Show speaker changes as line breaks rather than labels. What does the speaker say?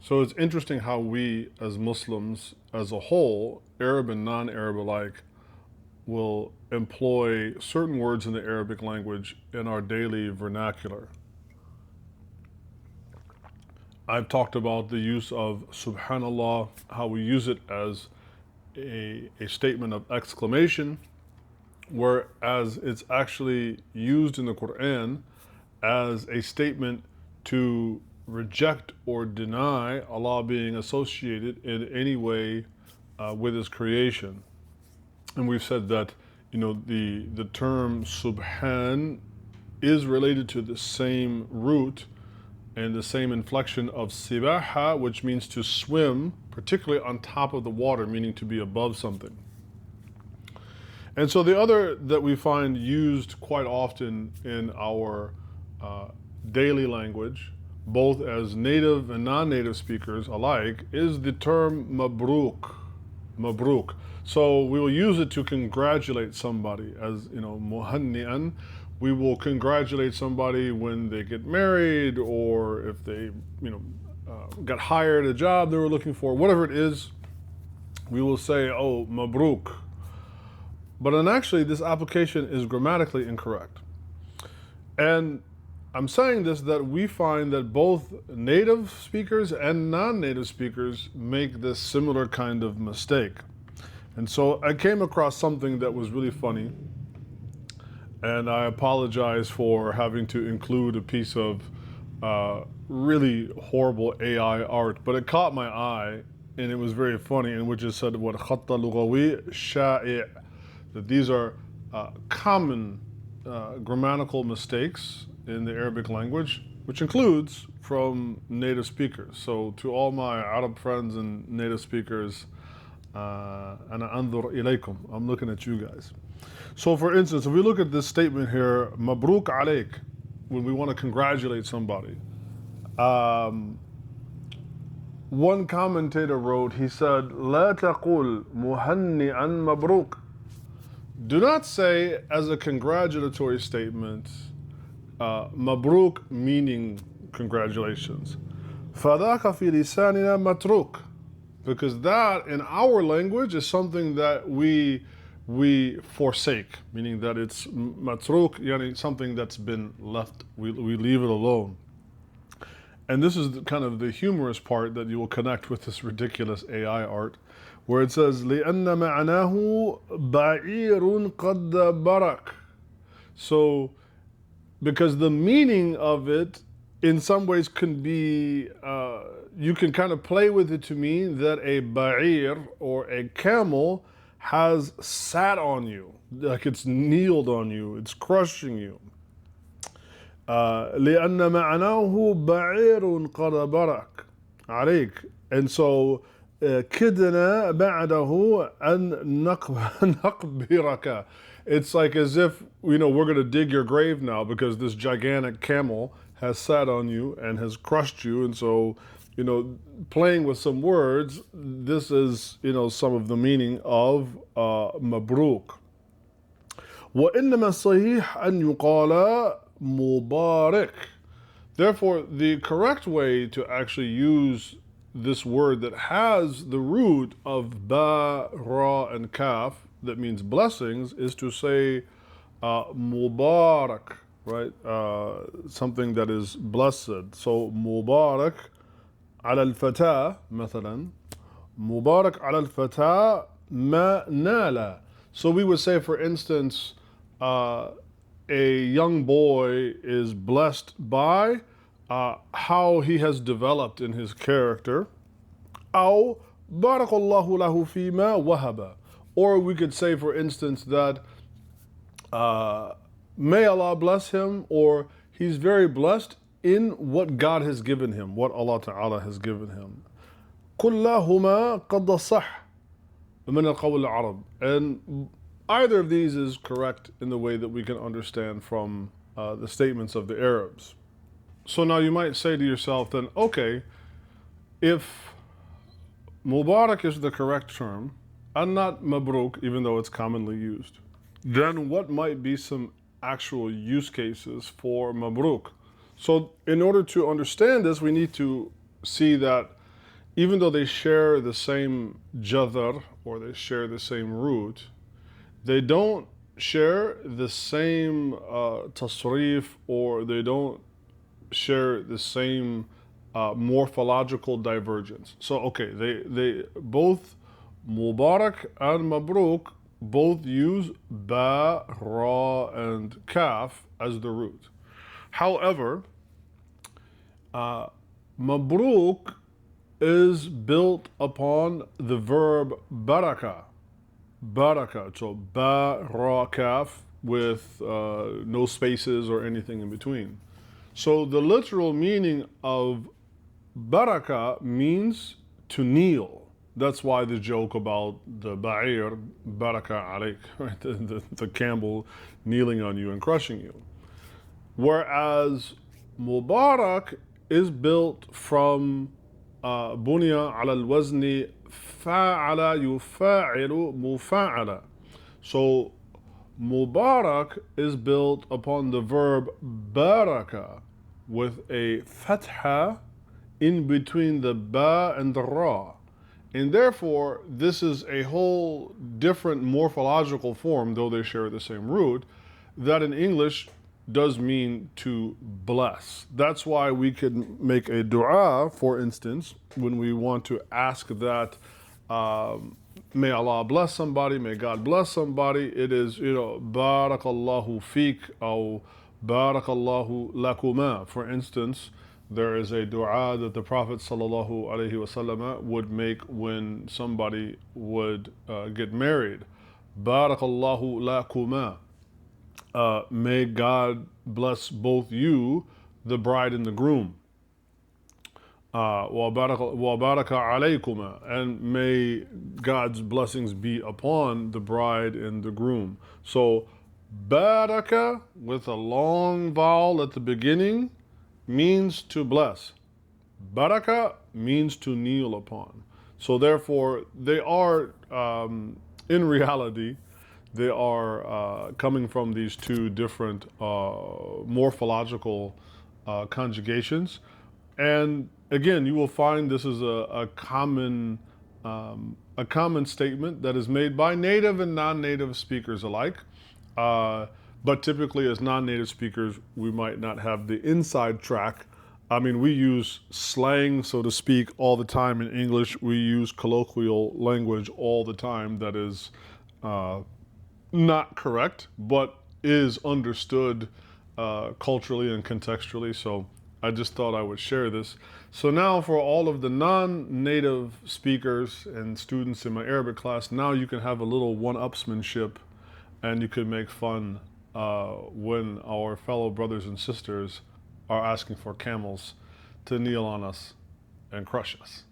So it's interesting how we as Muslims as a whole, Arab and non-Arab alike, will employ certain words in the Arabic language in our daily vernacular. I've talked about the use of subhanallah, how we use it as a statement of exclamation, whereas it's actually used in the Quran as a statement to reject or deny Allah being associated in any way with His creation. And we've said that the term subhan is related to the same root and the same inflection of sibaha, which means to swim, particularly on top of the water, meaning to be above something. And so the other that we find used quite often in our daily language, both as native and non-native speakers alike, is the term Mabruk. Mabruk. So we will use it to congratulate somebody, as muhanni'an. We will congratulate somebody when they get married, or if they got hired, a job they were looking for, whatever it is. We will say, oh, Mabruk. But then actually this application is grammatically incorrect. And I'm saying this that we find that both native speakers and non-native speakers make this similar kind of mistake. And so I came across something that was really funny, and I apologize for having to include a piece of really horrible AI art, but it caught my eye and it was very funny, in which it said, what khatta lugawi sha'i', that these are common grammatical mistakes in the Arabic language, which includes from native speakers. So to all my Arab friends and native speakers, أنا أنظر إليكم, I'm looking at you guys. So for instance, if we look at this statement here, Mabruk Alayk, when we want to congratulate somebody, one commentator wrote, he said, لا تقول مهنئا مبروك. Do not say as a congratulatory statement, Mabruk meaning congratulations. فذاك في لساننا متروك. Because that in our language is something that we forsake, meaning that it's matruk, yani something that's been left, we leave it alone. And this is kind of the humorous part that you will connect with this ridiculous AI art, where it says, لِأَنَّ مَعْنَاهُ بَعِيرٌ قَدَّ بَرَكَ. So, because the meaning of it in some ways can be, you can kind of play with it to mean that a ba'ir or a camel has sat on you, like it's kneeled on you, it's crushing you. لأن معناه بعير قد برك عليك. And so كدنا بعده أن نقبرك. It's like as if we're going to dig your grave now because this gigantic camel has sat on you and has crushed you. And so playing with some words, this is some of the meaning of Mabruk. وإنما الصحيح أن يقال مبارك. Therefore, the correct way to actually use this word that has the root of ba, ra, and kaf, that means blessings, is to say Mubarak, right? Something that is blessed. So Mubarak على الفتاة مثلا. Mubarak على الفتاة ما نال. So we would say, for instance, a young boy is blessed by how he has developed in his character. أو بارك الله له فيما وهب. Or we could say, for instance, that may Allah bless him, or he's very blessed in what God has given him, what Allah Ta'ala has given him. كلهما قد صح من القول العرب. And either of these is correct in the way that we can understand from the statements of the Arabs. So now you might say to yourself then, okay, if Mubarak is the correct term, and not Mabruk, even though it's commonly used, then what might be some actual use cases for Mabruk? So in order to understand this, we need to see that even though they share the same jadar, or they share the same root, they don't share the same tasrif, or they don't share the same morphological divergence. So, okay, they both, Mubarak and Mabruk, both use ba, ra, and kaf as the root. However, Mabruk is built upon the verb baraka. Baraka. So ba, ra, kaf, with no spaces or anything in between. So the literal meaning of baraka means to kneel. That's why the joke about the ba'ir, Baraka Alayk, right? The camel kneeling on you and crushing you. Whereas Mubarak is built from bunya ala al-wazni fa'ala yufa'ilu mufa'ala. So Mubarak is built upon the verb baraka with a fatha in between the ba and the ra. And therefore, this is a whole different morphological form, though they share the same root, that in English does mean to bless. That's why we could make a dua, for instance, when we want to ask that may Allah bless somebody, may God bless somebody. It is, barakallahu feek, or barakallahu lakuma. For instance, there is a dua that the Prophet ﷺ would make when somebody would get married. Barakallahu lakuma. May God bless both you, the bride and the groom. Wa baraka alaykuma. And may God's blessings be upon the bride and the groom. So, baraka with a long vowel at the beginning means to bless. Baraka means to kneel upon. So therefore, they are, in reality, they are coming from these two different morphological conjugations. And again, you will find this is a common statement that is made by native and non-native speakers alike. But typically, as non-native speakers, we might not have the inside track. I mean, we use slang, so to speak, all the time in English. We use colloquial language all the time that is not correct, but is understood culturally and contextually. So I just thought I would share this. So now for all of the non-native speakers and students in my Arabic class, now you can have a little one-upsmanship, and you could make fun when our fellow brothers and sisters are asking for camels to kneel on us and crush us.